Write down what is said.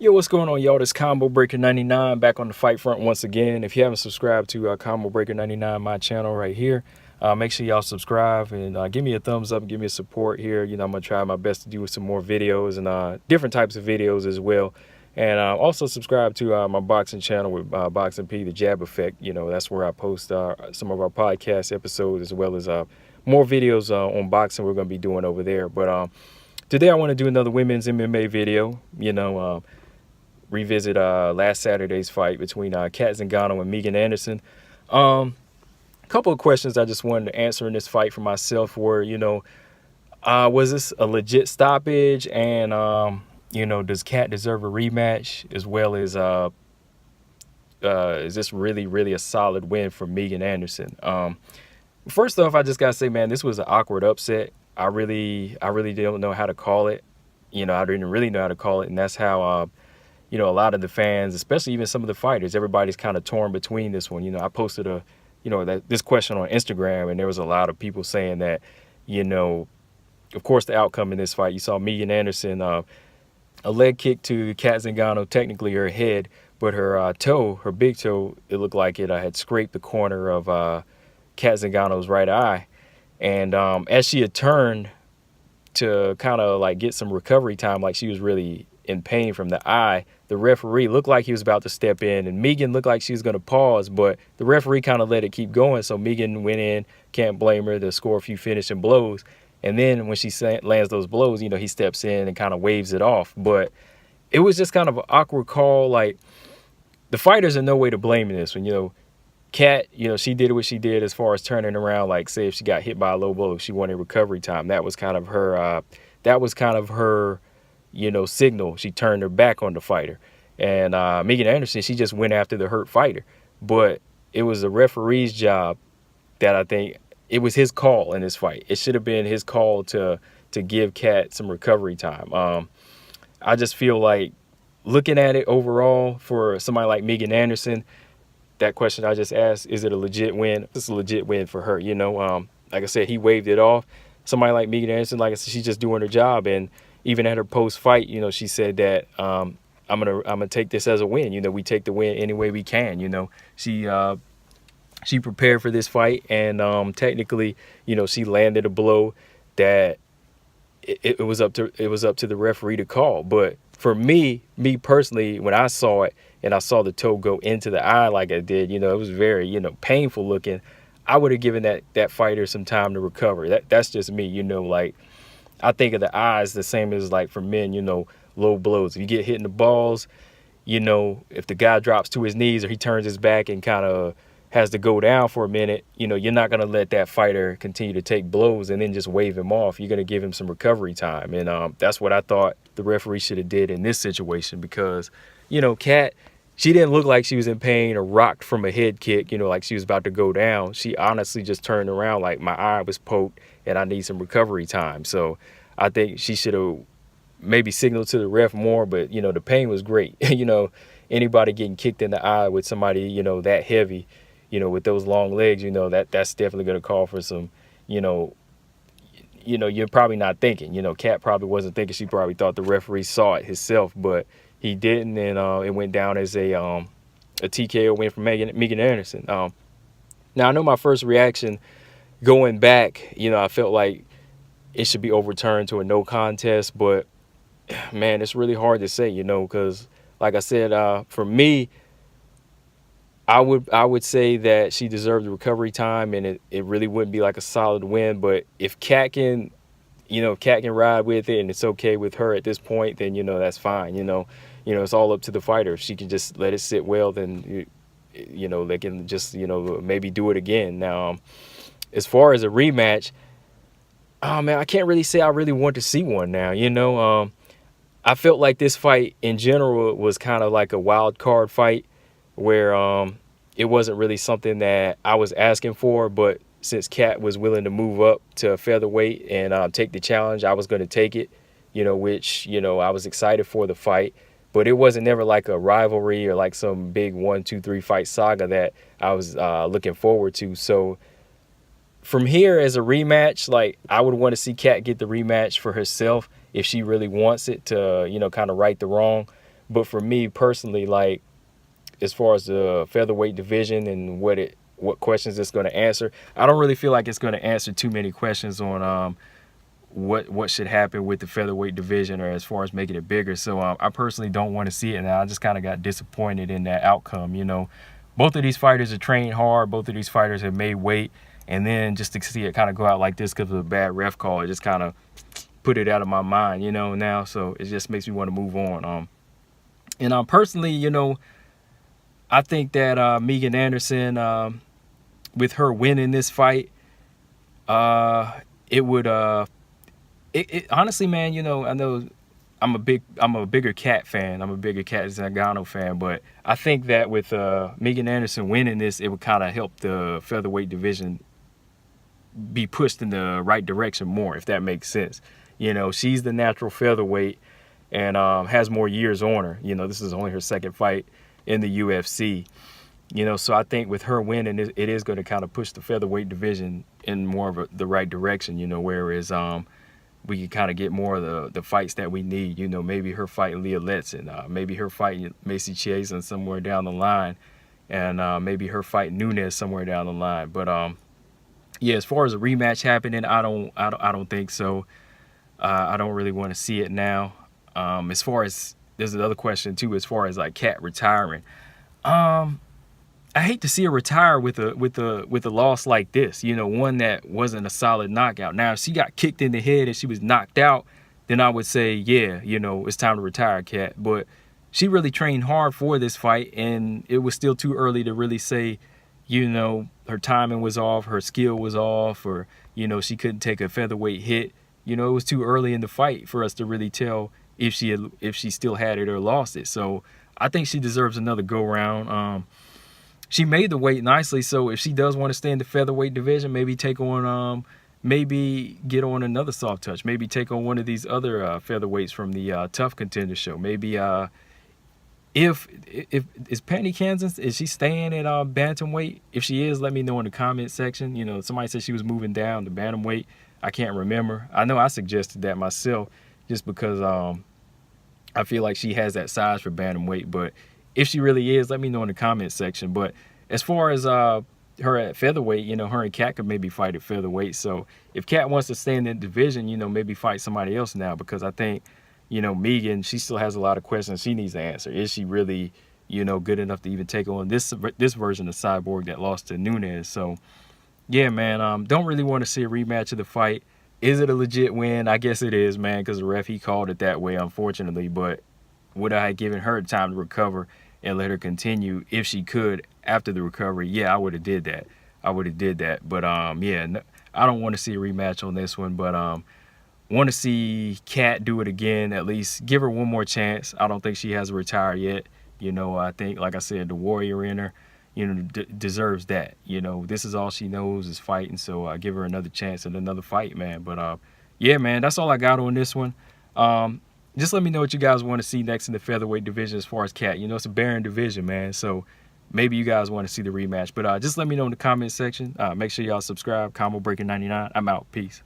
Yo, what's going on, y'all? This Combo Breaker 99 back on the fight front once again. If you haven't subscribed to Combo Breaker 99, my channel right here, make sure y'all subscribe and give me a thumbs up and give me a support here. You know, I'm going to try my best to do some more videos and different types of videos as well. And also subscribe to my boxing channel with Boxing P, The Jab Effect. You know, that's where I post some of our podcast episodes as well as more videos on boxing we're going to be doing over there. But today I want to do another women's MMA video, revisit last Saturday's fight between Kat Zingano and Megan Anderson. A couple of questions I just wanted to answer in this fight for myself were, was this a legit stoppage? And, does Kat deserve a rematch? As well as, is this really, really a solid win for Megan Anderson? First off, I just got to say, man, this was an awkward upset. I really don't know how to call it. I didn't really know how to call it. And that's how, a lot of the fans, especially even some of the fighters, everybody's kind of torn between this one. I posted this question on Instagram, and there was a lot of people saying that, of course, the outcome in this fight, you saw Megan Anderson, a leg kick to Kat Zingano, technically her head, but her toe, her big toe, it looked like it had scraped the corner of Kat Zingano's right eye. And as she had turned to kind of like get some recovery time, like she was really in pain from the eye, the referee looked like he was about to step in, and Megan looked like she was going to pause, but the referee kind of let it keep going. So Megan went in, can't blame her, to score a few finishing blows. And then when she lands those blows, he steps in and kind of waves it off. But it was just kind of an awkward call. Like, the fighters are no way to blame in this one. Kat, she did what she did as far as turning around. Like, say if she got hit by a low blow, if she wanted recovery time, that was kind of her, signal. She turned her back on the fighter. And Megan Anderson, she just went after the hurt fighter. But it was the referee's job that I think it was his call in this fight. It should have been his call to give Kat some recovery time. I just feel like, looking at it overall for somebody like Megan Anderson, that question I just asked, is it a legit win? It's a legit win for her. Like I said, he waved it off. Somebody like Megan Anderson, like I said, she's just doing her job. And even at her post-fight, she said that I'm gonna take this as a win. We take the win any way we can. She prepared for this fight, and technically, she landed a blow that it was up to the referee to call. But for me personally, when I saw it and I saw the toe go into the eye like it did, it was very painful looking. I would have given that fighter some time to recover. That's just me. Like, I think of the eyes the same as, like, for men, low blows. If you get hit in the balls, if the guy drops to his knees or he turns his back and kind of has to go down for a minute, you're not going to let that fighter continue to take blows and then just wave him off. You're going to give him some recovery time. And that's what I thought the referee should have did in this situation, because, Kat, she didn't look like she was in pain or rocked from a head kick, like she was about to go down. She honestly just turned around like, my eye was poked and I need some recovery time. So I think she should have maybe signaled to the ref more, but, the pain was great. Anybody getting kicked in the eye with somebody, that heavy, with those long legs, that's definitely going to call for some, you're probably not thinking, Kat probably wasn't thinking. She probably thought the referee saw it himself, but he didn't, and it went down as a TKO win for Megan Anderson. Now, I know my first reaction going back, I felt like it should be overturned to a no contest, but man, it's really hard to say, because like I said, for me, I would say that she deserved the recovery time, and it really wouldn't be like a solid win. But if Kat can, ride with it and it's okay with her at this point, then, that's fine. It's all up to the fighter. If she can just let it sit well, then, they can just, maybe do it again. Now, as far as a rematch, oh man, I can't really say I really want to see one now. I felt like this fight in general was kind of like a wild card fight, where it wasn't really something that I was asking for, but since Kat was willing to move up to featherweight and take the challenge, I was going to take it, which, I was excited for the fight. But it wasn't never like a rivalry or like some big 1, 2, 3 fight saga that I was looking forward to. So from here, as a rematch, like, I would want to see Kat get the rematch for herself if she really wants it to, kind of right the wrong. But for me personally, like as far as the featherweight division and what questions it's going to answer, I don't really feel like it's going to answer too many questions on what should happen with the featherweight division or as far as making it bigger. So I personally don't want to see it, and I just kind of got disappointed in that outcome. You know, both of these fighters are trained hard. Both of these fighters have made weight, and then just to see it kind of go out like this because of a bad ref call, it just kind of put it out of my mind, you know, now. So it just makes me want to move on. And personally, you know, I think that Megan Anderson, with her winning this fight, it would it honestly, man, you know, I know I'm a bigger Cat fan. I'm a bigger Cat Zingano fan, but I think that with Megan Anderson winning this, it would kind of help the featherweight division be pushed in the right direction more, if that makes sense. You know, she's the natural featherweight and has more years on her. You know, this is only her second fight in the UFC. You know, so I think with her winning, it is going to kind of push the featherweight division in more of the right direction. You know, whereas we can kind of get more of the fights that we need. You know, maybe her fighting Leah Letson, maybe her fighting Macy Chiasson somewhere down the line, and maybe her fighting Nunes somewhere down the line. But yeah, as far as a rematch happening, I don't think so. I don't really want to see it now. As far as there's another question too, as far as like Cat retiring. I hate to see her retire with a loss like this, you know, one that wasn't a solid knockout. Now, if she got kicked in the head and she was knocked out, then I would say, yeah, you know, it's time to retire, Cat. But she really trained hard for this fight, and it was still too early to really say, you know, her timing was off, her skill was off, or, you know, she couldn't take a featherweight hit. You know, it was too early in the fight for us to really tell if she still had it or lost it. So I think she deserves another go round. She made the weight nicely, so if she does want to stay in the featherweight division, maybe take on, maybe get on another soft touch, maybe take on one of these other featherweights from the Tough Contender show. Maybe if is Penny Kansas, is she staying at bantamweight? If she is, let me know in the comment section. You know, somebody said she was moving down to bantamweight. I can't remember. I know I suggested that myself, just because I feel like she has that size for bantamweight, but if she really is, let me know in the comment section. But as far as her at featherweight, you know, her and Cat could maybe fight at featherweight. So if Cat wants to stay in that division, you know, maybe fight somebody else now, because I think, you know, Megan, she still has a lot of questions she needs to answer. Is she really, you know, good enough to even take on this version of Cyborg that lost to Nunes? So yeah, man, don't really want to see a rematch of the fight. Is it a legit win? I guess it is, man, because the ref, he called it that way, unfortunately. But would I have given her time to recover and let her continue if she could after the recovery? Yeah, I would have did that. But yeah, no, I don't want to see a rematch on this one. But want to see Kat do it again. At least give her one more chance. I don't think she has retired yet. You know, I think, like I said, the warrior in her, you know, deserves that. You know, this is all she knows is fighting. So give her another chance at another fight, man. But yeah, man, that's all I got on this one. Just let me know what you guys want to see next in the featherweight division as far as Cat. You know, it's a barren division, man. So maybe you guys want to see the rematch. But just let me know in the comment section. Make sure y'all subscribe. Combo Breaker 99. I'm out. Peace.